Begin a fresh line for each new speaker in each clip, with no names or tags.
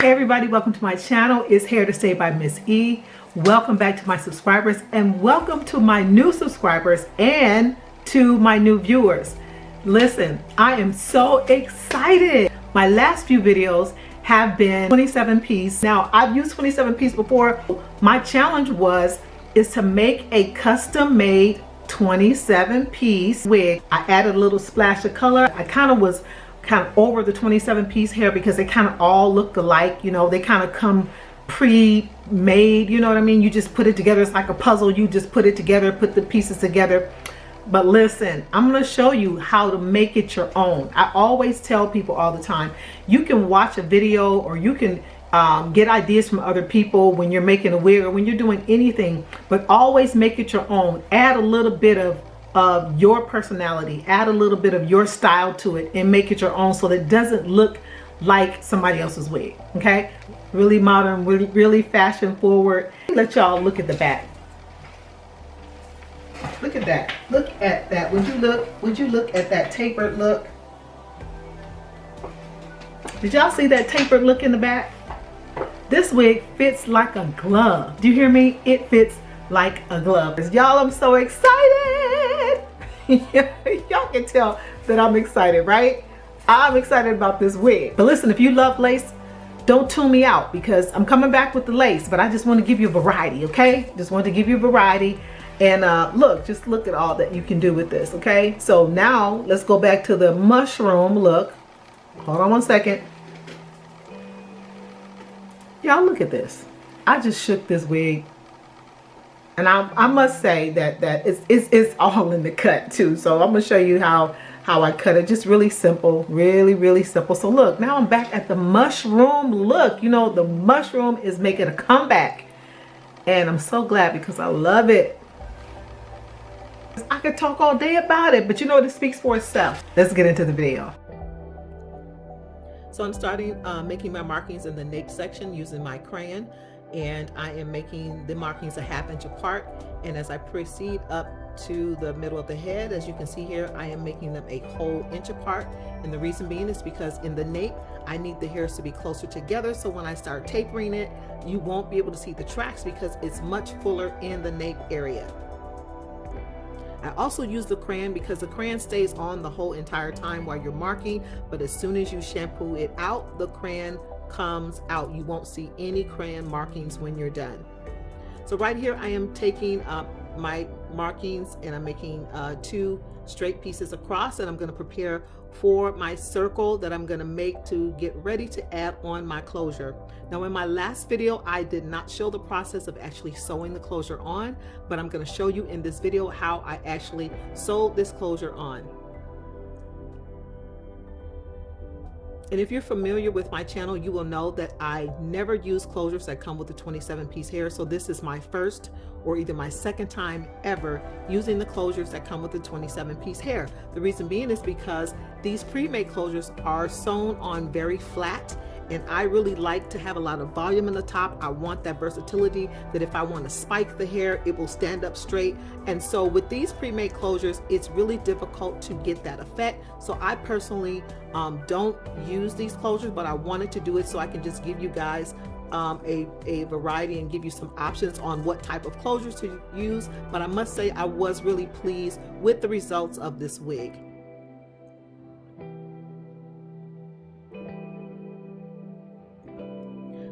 Hey everybody, welcome to my channel. It's Hair to Stay by Ms.E. Welcome back to my subscribers and welcome to my new subscribers and to my new viewers. Listen, I am so excited. My last few videos have been 27piece. Now I've used 27piece before. My challenge is to make a custom made 27piece wig. I added a little splash of color. I was over the 27piece hair because they kind of all look alike. You know, they kind of come pre-made, you know what I mean? You just put it together. It's like a puzzle. You just put it together, put the pieces together. But listen, I'm going to show you how to make it your own. I always tell people all the time, you can watch a video or you can get ideas from other people when you're making a wig or when you're doing anything, but always make it your own. Add a little bit of your personality, add a little bit of your style to it and make it your own so that it doesn't look like somebody else's wig. Okay, really modern, really fashion forward. Let y'all look at the back. Look at that. Look at that. Would you look at that tapered look? Did y'all see that tapered look in the back? This wig fits like a glove. Do you hear me? It fits like a glove. Y'all, I'm so excited. Y'all can tell that I'm excited, right? I'm excited about this wig. But listen, if you love lace, don't tune me out because I'm coming back with the lace, but I just want to give you a variety, okay? Just want to give you a variety. And just look at all that you can do with this, okay? So now let's go back to the mushroom look. Hold on one second. Y'all look at this. I just shook this wig. And I must say that it's all in the cut too. So I'm gonna show you how I cut it. Just really simple, really simple. So look, now I'm back at the mushroom look. You know, the mushroom is making a comeback. And I'm so glad because I love it. I could talk all day about it, but you know what, it speaks for itself. Let's get into the video. So I'm starting making my markings in the nape section using my crayon, and I am making the markings a 1/2 inch apart. And as I proceed up to the middle of the head, as you can see here, I am making them a whole inch apart. And the reason being is because in the nape, I need the hairs to be closer together. So when I start tapering it, you won't be able to see the tracks because it's much fuller in the nape area. I also use the crayon because the crayon stays on the whole entire time while you're marking, but as soon as you shampoo it out, the crayon comes out. You won't see any crayon markings when you're done. So right here I am taking my markings and I'm making 2 straight pieces across, and I'm going to prepare for my circle that I'm going to make to get ready to add on my closure. Now in my last video I did not show the process of actually sewing the closure on, but I'm going to show you in this video how I actually sewed this closure on. And if you're familiar with my channel, you will know that I never use closures that come with the 27piece hair. So this is my first or either my second time ever using the closures that come with the 27piece hair. The reason being is because these pre-made closures are sewn on very flat, and I really like to have a lot of volume in the top. I want that versatility that if I want to spike the hair, it will stand up straight. And so with these pre-made closures, it's really difficult to get that effect. So I personally don't use these closures, but I wanted to do it so I can just give you guys a variety and give you some options on what type of closures to use. But I must say I was really pleased with the results of this wig.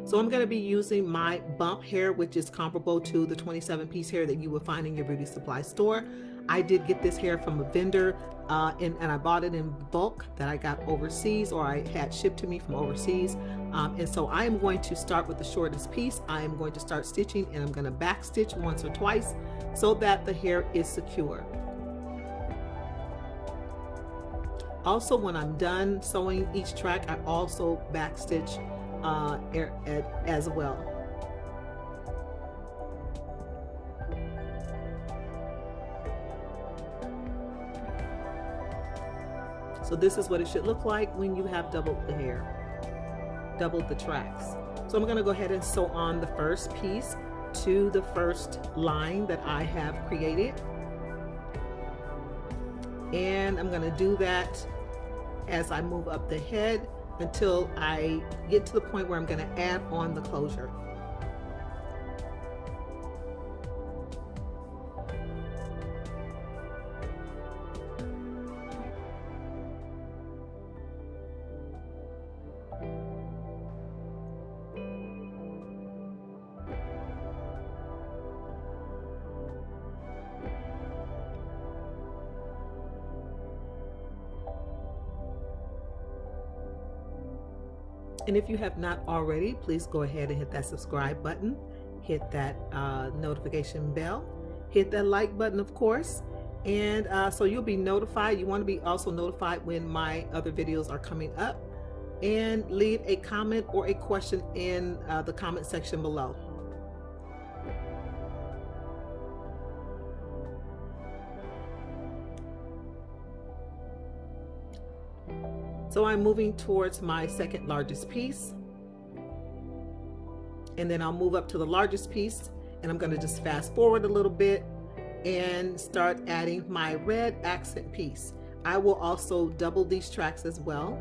So I'm going to be using my bump hair, which is comparable to the 27piece hair that you will find in your beauty supply store. I did get this hair from a vendor and I bought it in bulk that I got overseas, or I had shipped to me from overseas. And so I am going to start with the shortest piece. I am going to start stitching, and I'm going to back stitch once or twice so that the hair is secure. Also, when I'm done sewing each track, I also back stitch as well. So this is what it should look like when you have doubled the hair, doubled the tracks. So I'm going to go ahead and sew on the first piece to the first line that I have created, and I'm going to do that as I move up the head until I get to the point where I'm going to add on the closure. And if you have not already, please go ahead and hit that subscribe button, hit that notification bell, hit that like button, of course, and so you'll be notified. You want to be also notified when my other videos are coming up, and leave a comment or a question in the comment section below. So I'm moving towards my second largest piece, and then I'll move up to the largest piece, and I'm going to just fast forward a little bit and start adding my red accent piece. I will also double these tracks as well.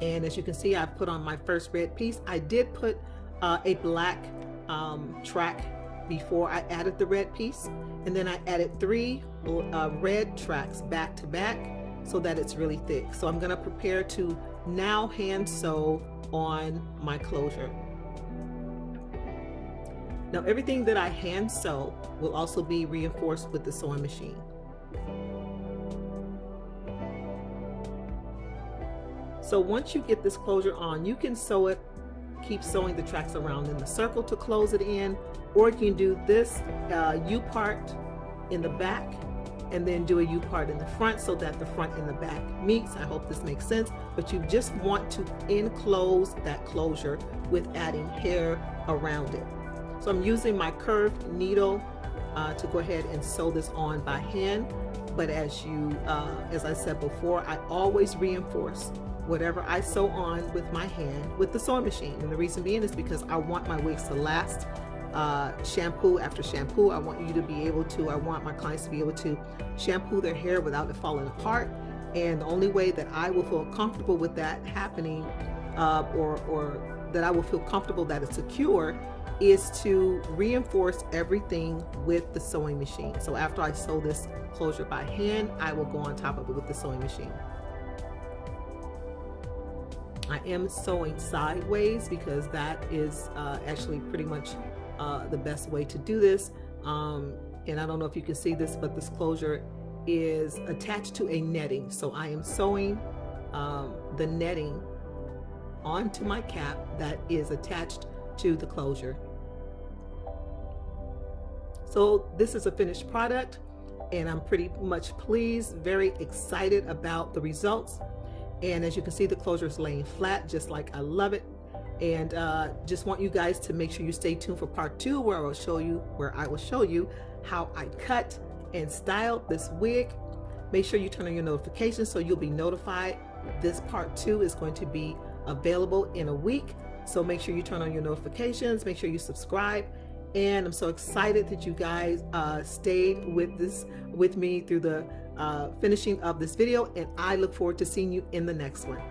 And as you can see, I've put on my first red piece. I did put a black track before I added the red piece, and then I added 3 red tracks back to back so that it's really thick. So I'm going to prepare to now hand sew on my closure. Now everything that I hand sew will also be reinforced with the sewing machine. So once you get this closure on, you can sew it, keep sewing the tracks around in the circle to close it in, or you can do this U part in the back and then do a U part in the front so that the front and the back meets. I hope this makes sense, but you just want to enclose that closure with adding hair around it. So I'm using my curved needle to go ahead and sew this on by hand, but as I said before, I always reinforce whatever I sew on with my hand with the sewing machine. And the reason being is because I want my wigs to last shampoo after shampoo. I want my clients to be able to shampoo their hair without it falling apart. And the only way that I will feel comfortable with that happening, or that I will feel comfortable that it's secure, is to reinforce everything with the sewing machine. So after I sew this closure by hand, I will go on top of it with the sewing machine. I am sewing sideways because that is actually pretty much the best way to do this. And I don't know if you can see this, but this closure is attached to a netting. So I am sewing the netting onto my cap that is attached to the closure. So this is a finished product, and I'm pretty much pleased, very excited about the results. And as you can see, the closure is laying flat just like I love it. And just want you guys to make sure you stay tuned for part 2, where I will show you how I cut and style this wig. Make sure you turn on your notifications so you'll be notified. This part 2 is going to be available in a week, so make sure you turn on your notifications, make sure you subscribe. And I'm so excited that you guys stayed with me through the finishing of this video, and I look forward to seeing you in the next one.